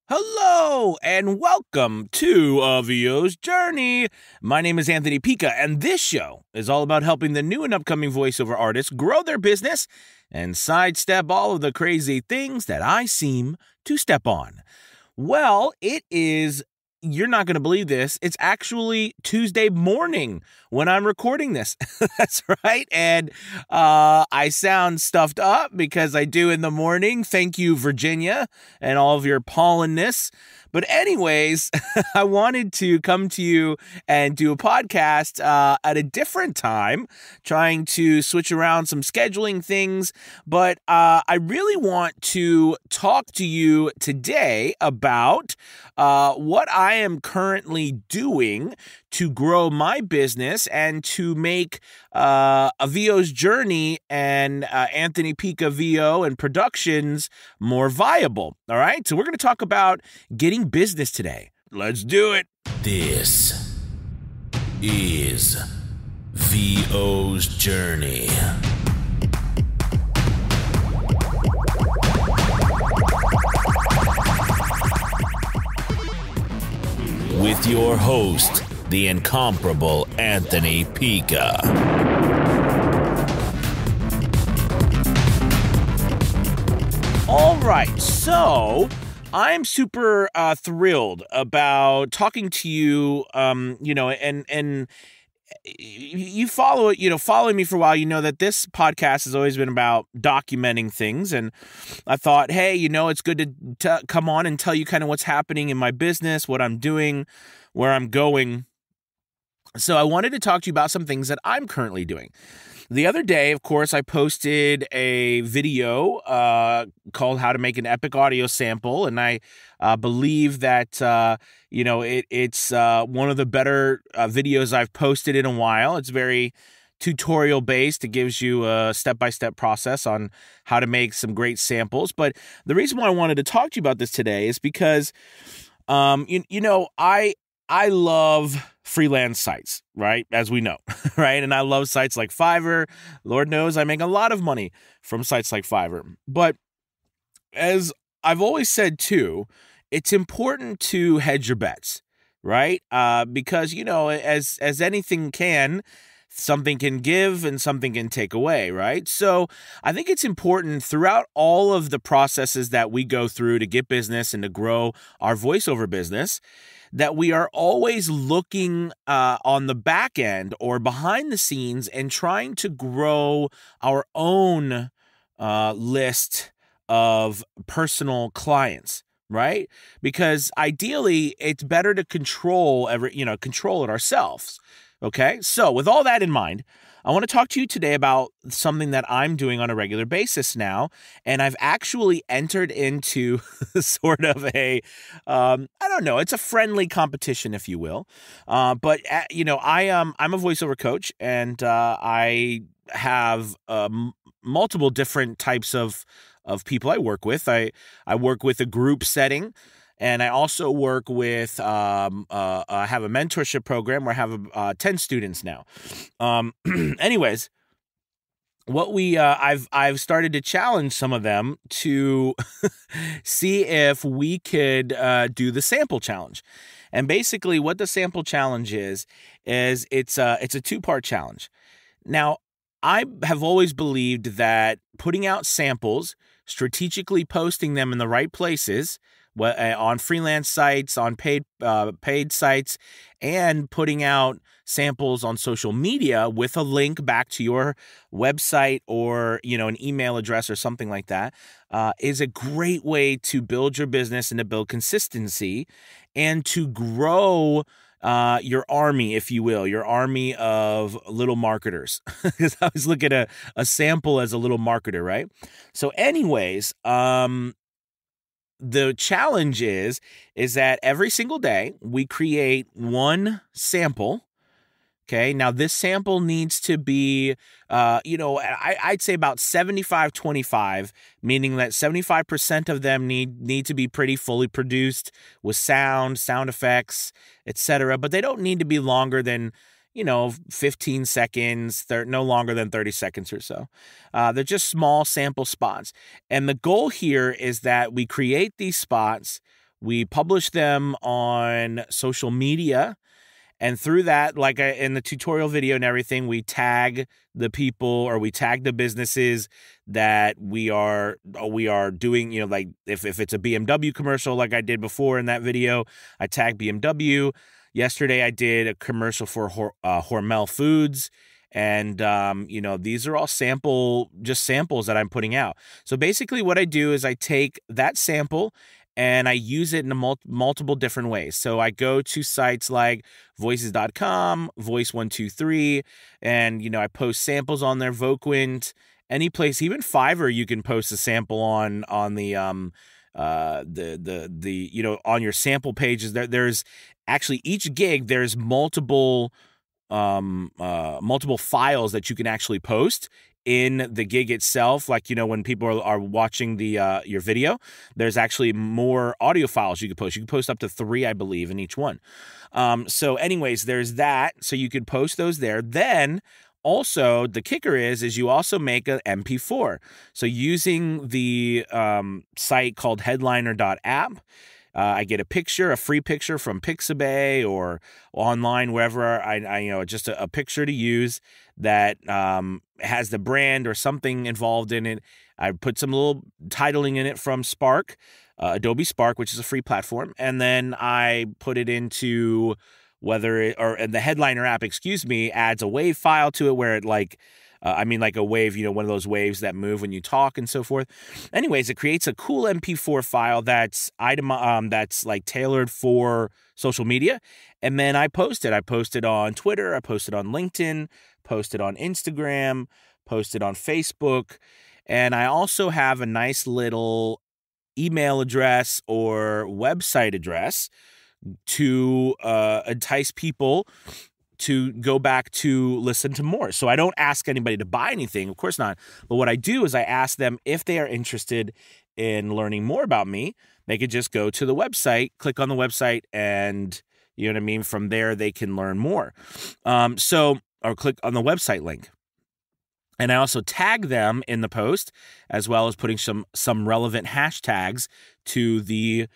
Hello and welcome to VO's Journey. My name is Anthony Pica, and this show is all about helping the new and upcoming voiceover artists grow their business and sidestep all of the crazy things that I seem to step on. Well, you're not going to believe this. It's actually Tuesday morning when I'm recording this. That's right. And I sound stuffed up because I do in the morning. Thank you, Virginia, and all of your pollenness. But anyways, I wanted to come to you and do a podcast at a different time, trying to switch around some scheduling things. But I really want to talk to you today about what I am currently doing to grow my business and to make a VO's Journey and Anthony Pica VO and Productions more viable. All right, so we're going to talk about getting business today. Let's do it. This is VO's Journey. With your host, the incomparable Anthony Pica. All right, so I'm super thrilled about talking to you. And you following me for a while, you know that this podcast has always been about documenting things. And I thought, hey, it's good to come on and tell you kind of what's happening in my business, what I'm doing, where I'm going. So I wanted to talk to you about some things that I'm currently doing. The other day, of course, I posted a video called How to Make an Epic Audio Sample, and I believe that, it's one of the better videos I've posted in a while. It's very tutorial-based. It gives you a step-by-step process on how to make some great samples. But the reason why I wanted to talk to you about this today is because, I love freelance sites, right? As we know, right? And I love sites like Fiverr. Lord knows I make a lot of money from sites like Fiverr. But as I've always said too, it's important to hedge your bets, right? Because, as anything can, something can give and something can take away, right? So I think it's important throughout all of the processes that we go through to get business and to grow our voiceover business that we are always looking on the back end or behind the scenes and trying to grow our own list of personal clients, right? Because ideally, it's better to control it ourselves. Okay, so with all that in mind, I want to talk to you today about something that I'm doing on a regular basis now, and I've actually entered into sort of it's a friendly competition, if you will. I'm a voiceover coach, and I have multiple different types of people I work with. I work with a group setting. And I also work with, I have a mentorship program where I have 10 students now. Anyways, I've started to challenge some of them to see if we could do the sample challenge. And basically what the sample challenge is it's a 2-part challenge. Now, I have always believed that putting out samples, strategically posting them in the right places, on freelance sites, on paid sites, and putting out samples on social media with a link back to your website or, an email address or something like that, is a great way to build your business and to build consistency and to grow your army, if you will, your army of little marketers. Because I always look at a sample as a little marketer, right? So anyways, the challenge is that every single day we create one sample. Okay. Now this sample needs to be, I'd say about 75-25, meaning that 75% of them need to be pretty fully produced with sound effects, etc. But they don't need to be longer than, 15 seconds, no longer than 30 seconds or so. They're just small sample spots. And the goal here is that we create these spots We publish them on social media. And through that, like in the tutorial video and everything, we tag the people or we tag the businesses that we are doing, like if it's a BMW commercial like I did before in that video, I tag BMW. Yesterday I did a commercial for Hormel Foods. And, these are all samples that I'm putting out. So basically what I do is I take that sample and I use it in multiple different ways. So I go to sites like voices.com, Voice123, and, I post samples on there, Voquent, any place, even Fiverr, you can post a sample on the on your sample pages. There's actually each gig, there's multiple files that you can actually post in the gig itself. Like, when people are watching the your video, there's actually more audio files you could post. You can post up to 3, I believe, in each one. So anyways, there's that. So you could post those there. Then also the kicker is you also make an MP4. So using the site called headliner.app, I get a free picture from Pixabay or online, wherever I just a picture to use that has the brand or something involved in it. I put some little titling in it from Spark, Adobe Spark, which is a free platform. And then I put it into the Headliner app, adds a WAV file to it where it like a wave, one of those waves that move when you talk and so forth. Anyways, it creates a cool MP4 file that's that's like tailored for social media. And then I post it. I post it on Twitter. I post it on LinkedIn, post it on Instagram, post it on Facebook. And I also have a nice little email address or website address to entice people to go back to listen to more. So I don't ask anybody to buy anything, of course not. But what I do is I ask them if they are interested in learning more about me. They could just go to the website, click on the website, and from there they can learn more. Or click on the website link. And I also tag them in the post, as well as putting some relevant hashtags to the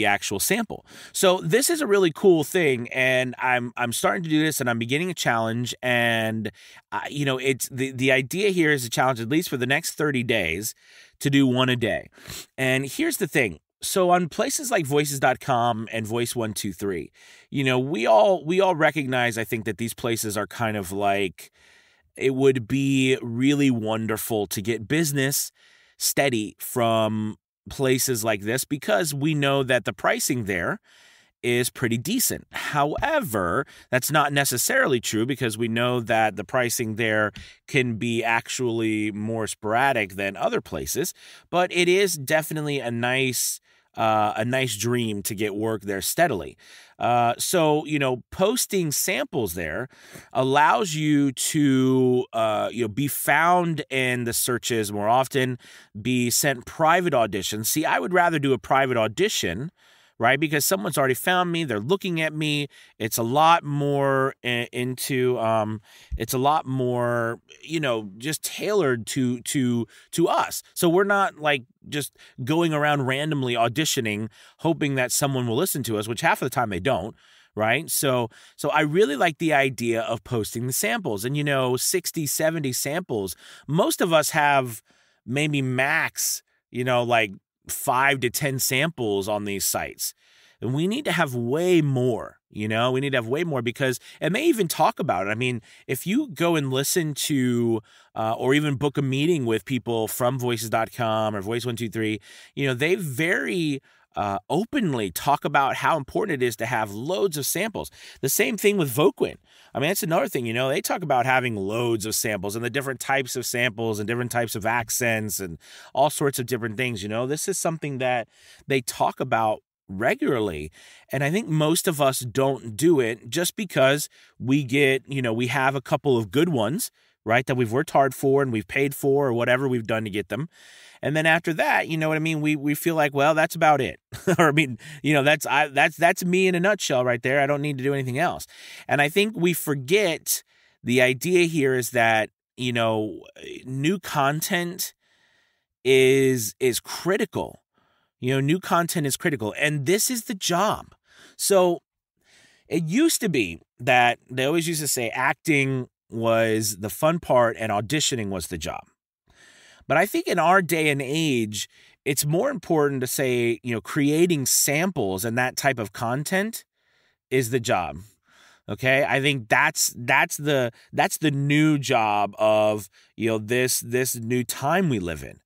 actual sample. So this is a really cool thing, and I'm starting to do this, and I'm beginning a challenge. And it's the idea here is a challenge, at least for the next 30 days, to do one a day. And here's the thing. So on places like voices.com and Voice123, we all recognize, I think, that these places are kind of like, it would be really wonderful to get business steady from places like this, because we know that the pricing there is pretty decent. However, that's not necessarily true, because we know that the pricing there can be actually more sporadic than other places, but it is definitely a nice dream to get work there steadily. So posting samples there allows you to, be found in the searches more often, be sent private auditions. See, I would rather do a private audition, right? Because someone's already found me, they're looking at me. It's a lot more just tailored to us. So we're not like just going around randomly auditioning, hoping that someone will listen to us, which half of the time they don't. Right. So I really like the idea of posting the samples, and 60, 70 samples. Most of us have maybe max, like 5 to 10 samples on these sites. And we need to have way more, we need to have way more, because, and they even talk about it. I mean, if you go and listen to, or even book a meeting with people from voices.com or Voice123, they very openly talk about how important it is to have loads of samples. The same thing with Voquent. I mean, that's another thing, they talk about having loads of samples and the different types of samples and different types of accents and all sorts of different things. This is something that they talk about regularly. And I think most of us don't do it just because we have a couple of good ones, right, that we've worked hard for and we've paid for, or whatever we've done to get them. And then after that, we feel like, well, that's about it. Or that's me in a nutshell right there. I don't need to do anything else. And I think we forget the idea here is that, new content is critical. New content is critical, and this is the job. So it used to be that they always used to say acting was the fun part and auditioning was the job. But I think in our day and age, it's more important to say, creating samples and that type of content is the job. Okay, I think that's the new job of this new time we live in,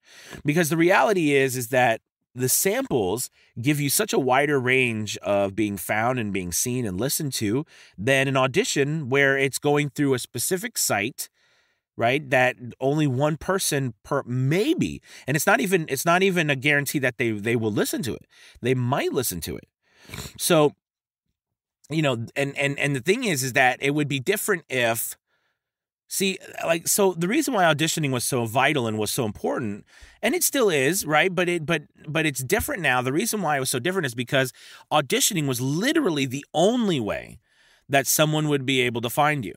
because the reality is that the samples give you such a wider range of being found and being seen and listened to than an audition where it's going through a specific site, right? That only one person per maybe, and it's not even a guarantee that they will listen to it. They might listen to it. So, and the thing is that it would be different if, so the reason why auditioning was so vital and was so important, and it still is, right? But it's different now. The reason why it was so different is because auditioning was literally the only way that someone would be able to find you,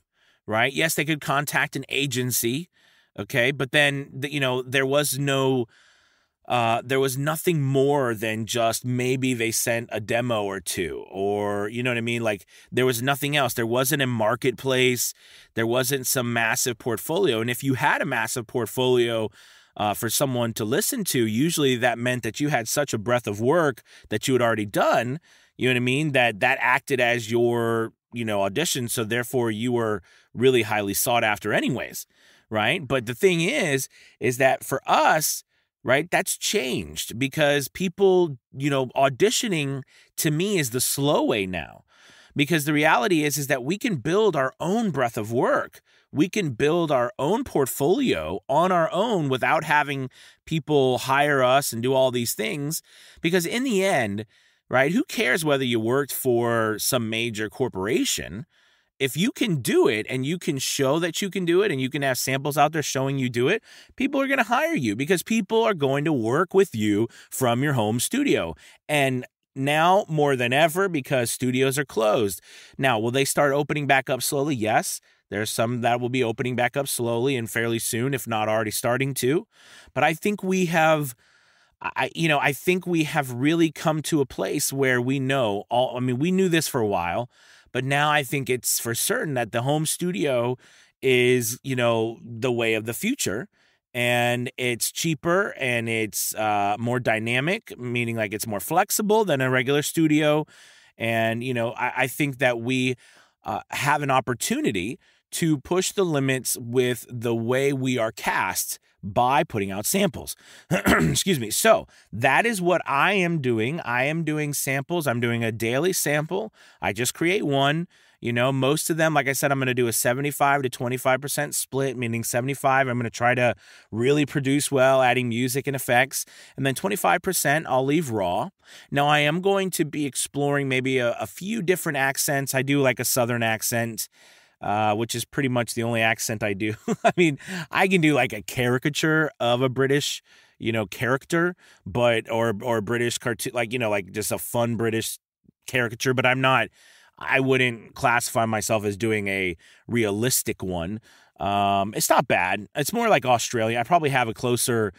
right? Yes, they could contact an agency, okay, but then there was nothing more than just maybe they sent a demo or two, or you know what I mean? Like there was nothing else. There wasn't a marketplace. There wasn't some massive portfolio. And if you had a massive portfolio for someone to listen to, usually that meant that you had such a breadth of work that you had already done, you know what I mean? That acted as your, audition. So therefore you were really highly sought after anyways, right? But the thing is that for us, right, that's changed because people, auditioning to me is the slow way now, because the reality is that we can build our own breadth of work. We can build our own portfolio on our own without having people hire us and do all these things, because in the end, right, who cares whether you worked for some major corporation? If you can do it and you can show that you can do it and you can have samples out there showing you do it, people are going to hire you because people are going to work with you from your home studio. And now more than ever, because studios are closed. Now, will they start opening back up slowly? Yes. There's some that will be opening back up slowly and fairly soon, if not already starting to. But I think we have... I think we have really come to a place where we know we knew this for a while, but now I think it's for certain that the home studio is, the way of the future, and it's cheaper and it's more dynamic, meaning like it's more flexible than a regular studio. And, I think that we have an opportunity to push the limits with the way we are cast by putting out samples. Excuse me. So that is what I am doing. I am doing samples. I'm doing a daily sample. I just create one. Most of them, like I said, I'm going to do a 75 to 25% split, meaning 75, I'm going to try to really produce well, adding music and effects. And then 25%, I'll leave raw. Now, I am going to be exploring maybe a few different accents. I do like a Southern accent, which is pretty much the only accent I do. I mean, I can do like a caricature of a British, character, but or British cartoon, like just a fun British caricature. But I wouldn't classify myself as doing a realistic one. It's not bad. It's more like Australian. I probably have a closer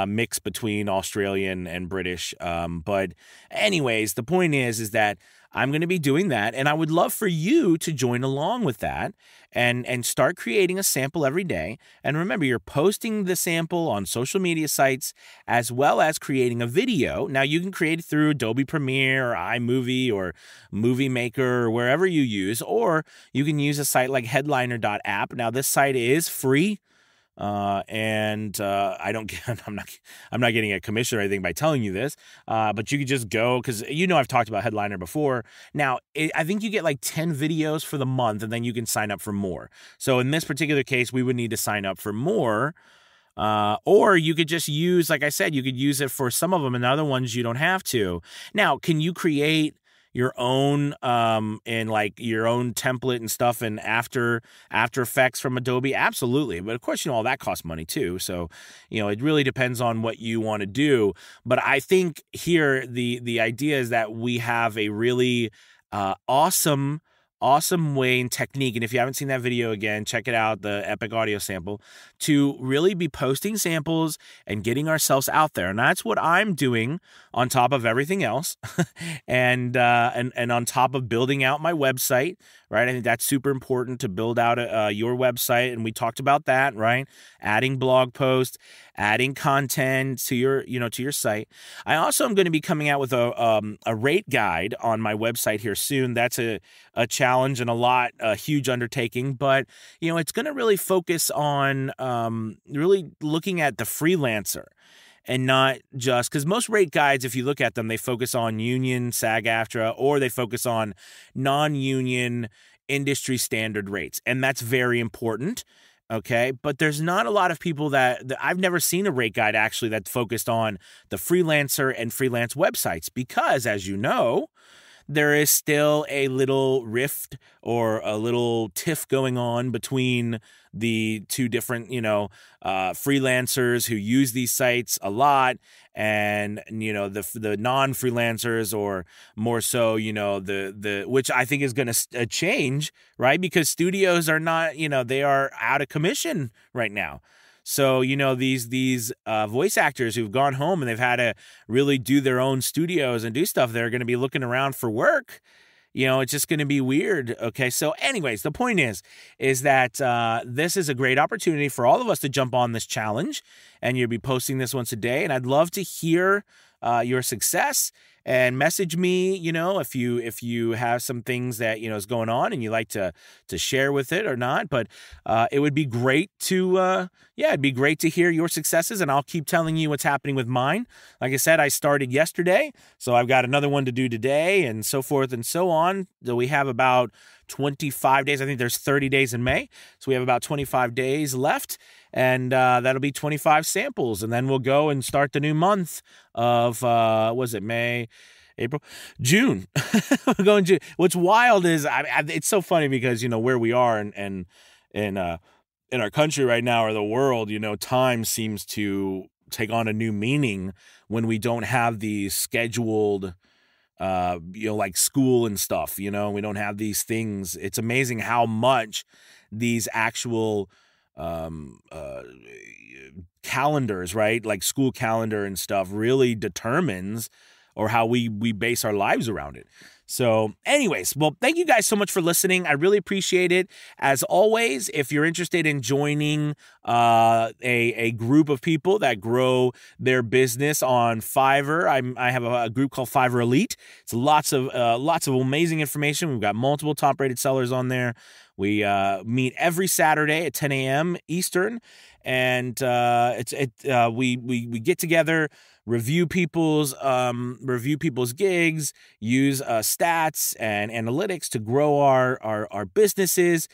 mix between Australian and British. But anyways, the point is that I'm going to be doing that, and I would love for you to join along with that and start creating a sample every day. And remember, you're posting the sample on social media sites as well as creating a video. Now, you can create it through Adobe Premiere or iMovie or Movie Maker or wherever you use, or you can use a site like Headliner.app. Now, this site is free. I'm not getting a commission or anything by telling you this, but you could just go, because I've talked about Headliner before. Now, I think you get like 10 videos for the month, and then you can sign up for more. So in this particular case, we would need to sign up for more, or you could just use, like I said, you could use it for some of them, and other ones you don't have to. Now, can you create your own and like your own template and stuff and After Effects from Adobe? Absolutely. But of course, all that costs money too. So, it really depends on what you want to do. But I think here the idea is that we have a really awesome awesome way and technique. And if you haven't seen that video, again, check it out, the Epic Audio Sample, to really be posting samples and getting ourselves out there. And that's what I'm doing on top of everything else. and on top of building out my website, right? I think that's super important to build out your website. And we talked about that, right? Adding blog posts, adding content to your site. I also am going to be coming out with a rate guide on my website here soon. That's a challenge and a huge undertaking, but it's going to really focus on really looking at the freelancer. And not just, because most rate guides, if you look at them, they focus on union, SAG-AFTRA, or they focus on non-union industry standard rates. And that's very important, okay? But there's not a lot of people that I've never seen a rate guide actually that focused on the freelancer and freelance websites because, as you know, there is still a little rift or a little tiff going on between the two different, freelancers who use these sites a lot and, the non-freelancers, or more so, which I think is going to change, right? Because studios are not, they are out of commission right now. So, these voice actors who've gone home and they've had to really do their own studios and do stuff, they're going to be looking around for work. It's just going to be weird. Okay. So anyways, the point is that this is a great opportunity for all of us to jump on this challenge, and you'll be posting this once a day. And I'd love to hear your success, and message me, if you have some things that, is going on and you like to share with it or not. But it would be great to, it'd be great to hear your successes, and I'll keep telling you what's happening with mine. Like I said, I started yesterday, so I've got another one to do today, and so forth and so on. So we have about 25 days. I think there's 30 days in May. So we have about 25 days left, and that'll be 25 samples. And then we'll go and start the new month of, May, April, June. We're going to, what's wild is, it's so funny because, where we are and in our country right now, or the world, time seems to take on a new meaning when we don't have these scheduled, like school and stuff, we don't have these things. It's amazing how much these actual calendars, right? Like school calendar and stuff really determines, or how we base our lives around it. So anyways, well, thank you guys so much for listening. I really appreciate it. As always, if you're interested in joining a group of people that grow their business on Fiverr, I have a group called Fiverr Elite. It's lots of amazing information. We've got multiple top-rated sellers on there. We meet every Saturday at 10 a.m. Eastern, and we get together, review people's gigs, use stats and analytics to grow our businesses,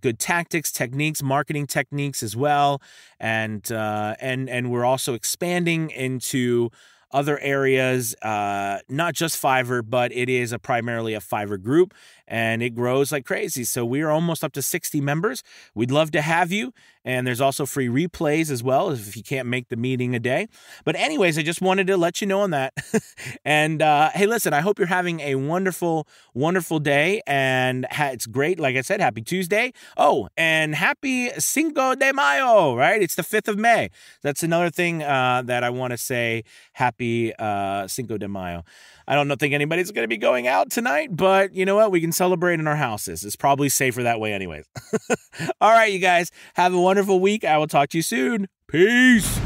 good tactics, techniques, marketing techniques as well, and we're also expanding into other areas, not just Fiverr, but it is primarily a Fiverr group, and it grows like crazy. So we are almost up to 60 members. We'd love to have you. And there's also free replays as well if you can't make the meeting a day. But anyways, I just wanted to let you know on that. And hey, listen, I hope you're having a wonderful, wonderful day. And it's great. Like I said, happy Tuesday. Oh, and happy Cinco de Mayo, right? It's the 5th of May. That's another thing that I want to say. Happy Cinco de Mayo. I don't think anybody's going to be going out tonight, but you know what? We can celebrate in our houses. It's probably safer that way anyways. All right, you guys, have a wonderful week. I will talk to you soon. Peace.